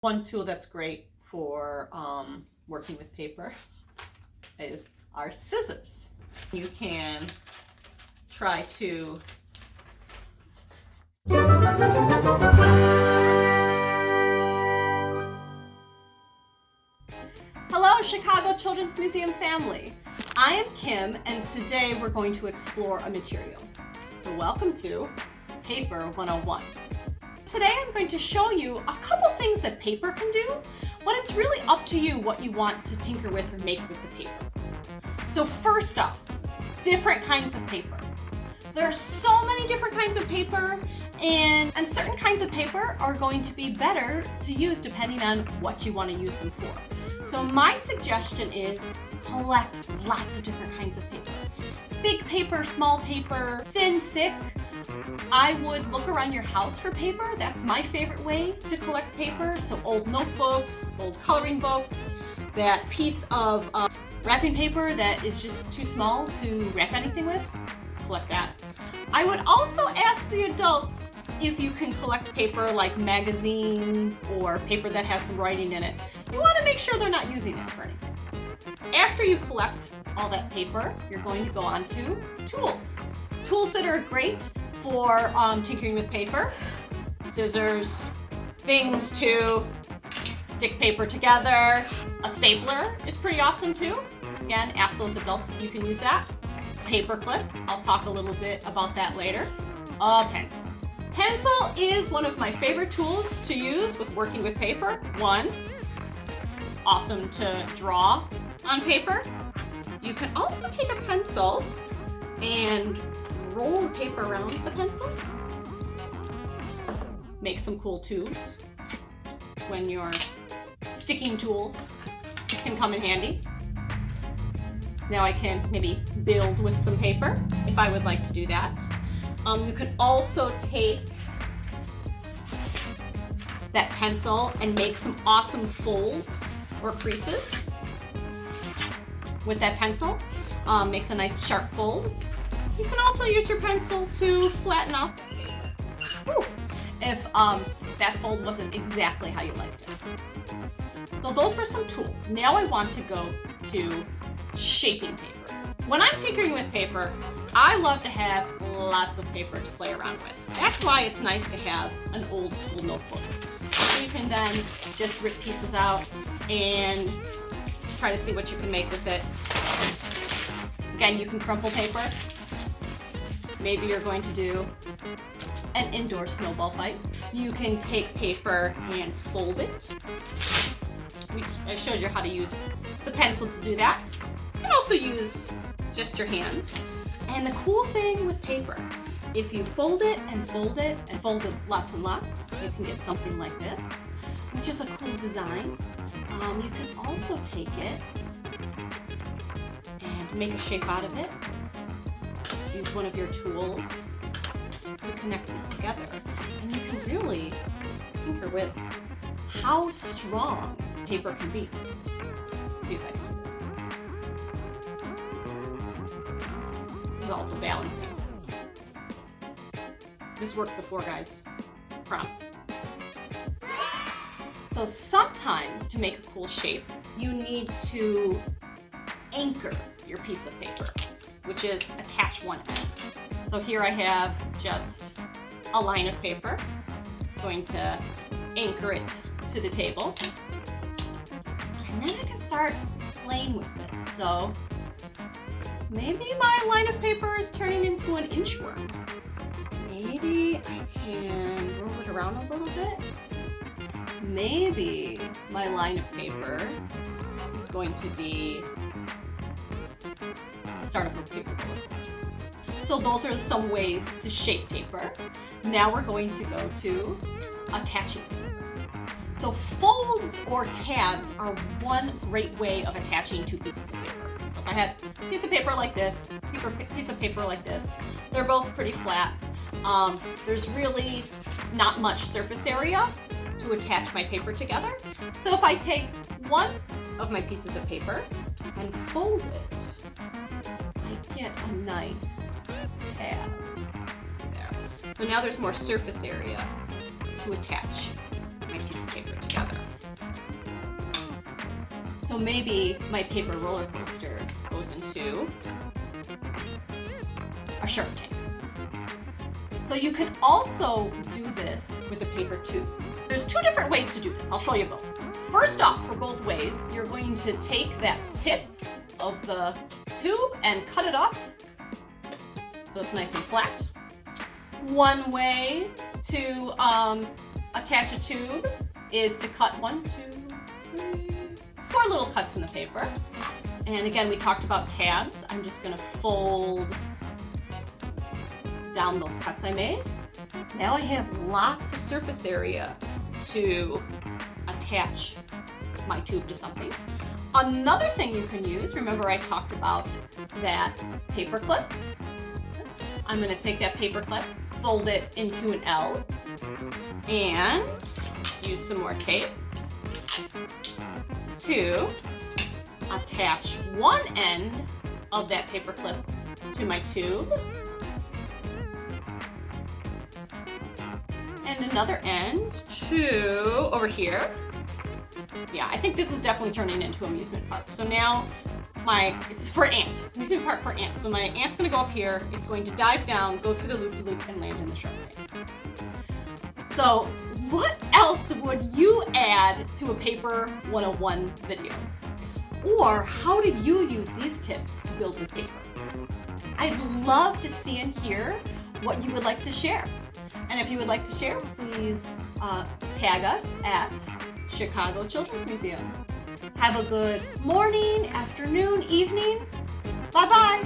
One tool that's great for working with paper is our scissors. You can try to Hello, Chicago Children's Museum family. I am Kim, and today we're going to explore a material. So welcome to Paper 101. Today I'm going to show you a couple things that paper can do, but it's really up to you what you want to tinker with or make with the paper. So first up, different kinds of paper. There are so many different kinds of paper, and certain kinds of paper are going to be better to use depending on what you want to use them for. So my suggestion is collect lots of different kinds of paper. Big paper, small paper, thin, thick. I would look around your house for paper. That's my favorite way to collect paper. So old notebooks, old coloring books, that piece of wrapping paper that is just too small to wrap anything with, collect that. I would also ask the adults if you can collect paper like magazines or paper that has some writing in it. You want to make sure they're not using it for anything. After you collect all that paper, you're going to go on to tools. Tools that are great for tinkering with paper. Scissors, things to stick paper together. A stapler is pretty awesome too. Again, ask those adults if you can use that. Paper clip, I'll talk a little bit about that later. A pencil. Pencil is one of my favorite tools to use with working with paper. One, awesome to draw on paper. You can also take a pencil and roll the paper around the pencil. Make some cool tubes when your sticking tools can come in handy. So now I can maybe build with some paper if I would like to do that. You could also take that pencil and make some awesome folds or creases with that pencil. Makes a nice sharp fold. You can also use your pencil to flatten up if that fold wasn't exactly how you liked it. So those were some tools. Now I want to go to shaping paper. When I'm tinkering with paper, I love to have lots of paper to play around with. That's why it's nice to have an old school notebook. So you can then just rip pieces out and try to see what you can make with it. Again, you can crumple paper. Maybe you're going to do an indoor snowball fight. You can take paper and fold it. I showed you how to use the pencil to do that. You can also use just your hands. And the cool thing with paper, if you fold it and fold it and fold it lots and lots, you can get something like this, which is a cool design. You can also take it and make a shape out of it. Use one of your tools to connect it together. And you can really tinker with how strong paper can be. Let's see if I can do this. This is also balancing. This worked before, guys. Promise. So sometimes to make a cool shape, you need to anchor your piece of paper, which is attach one end. So here I have just a line of paper. I'm going to anchor it to the table. And then I can start playing with it. So maybe my line of paper is turning into an inchworm. Maybe I can roll it around a little bit. Maybe my line of paper is going to be start off with paper roller coaster. So those are some ways to shape paper. Now we're going to go to attaching paper. So folds or tabs are one great way of attaching two pieces of paper. So if I had a piece of paper like this, piece of paper like this, they're both pretty flat. There's really not much surface area to attach my paper together. So if I take one of my pieces of paper and fold it, I get a nice tab. Let's see there. So now there's more surface area to attach my piece of paper together. So maybe my paper roller coaster goes into a Shark Tank. So you can also do this with a paper tube. There's two different ways to do this. I'll show you both. First off, for both ways, you're going to take that tip of the tube and cut it off so it's nice and flat. One way to attach a tube is to cut 1, 2, 3, 4 little cuts in the paper. And again, we talked about tabs. I'm just gonna fold down those cuts I made. Now I have lots of surface area to attach my tube to something. Another thing you can use, remember I talked about that paper clip? I'm gonna take that paper clip, fold it into an L, and use some more tape to attach one end of that paper clip to my tube and another end to over here. Yeah, I think this is definitely turning into an amusement park. So now it's for ant. It's an amusement park for ant. So my ant's gonna go up here, it's going to dive down, go through the loop-de-loop, and land in the Shark Tank. So what else would you add to a Paper 101 video? Or how did you use these tips to build with paper? I'd love to see and hear what you would like to share. And if you would like to share, please tag us at Chicago Children's Museum. Have a good morning, afternoon, evening. Bye-bye.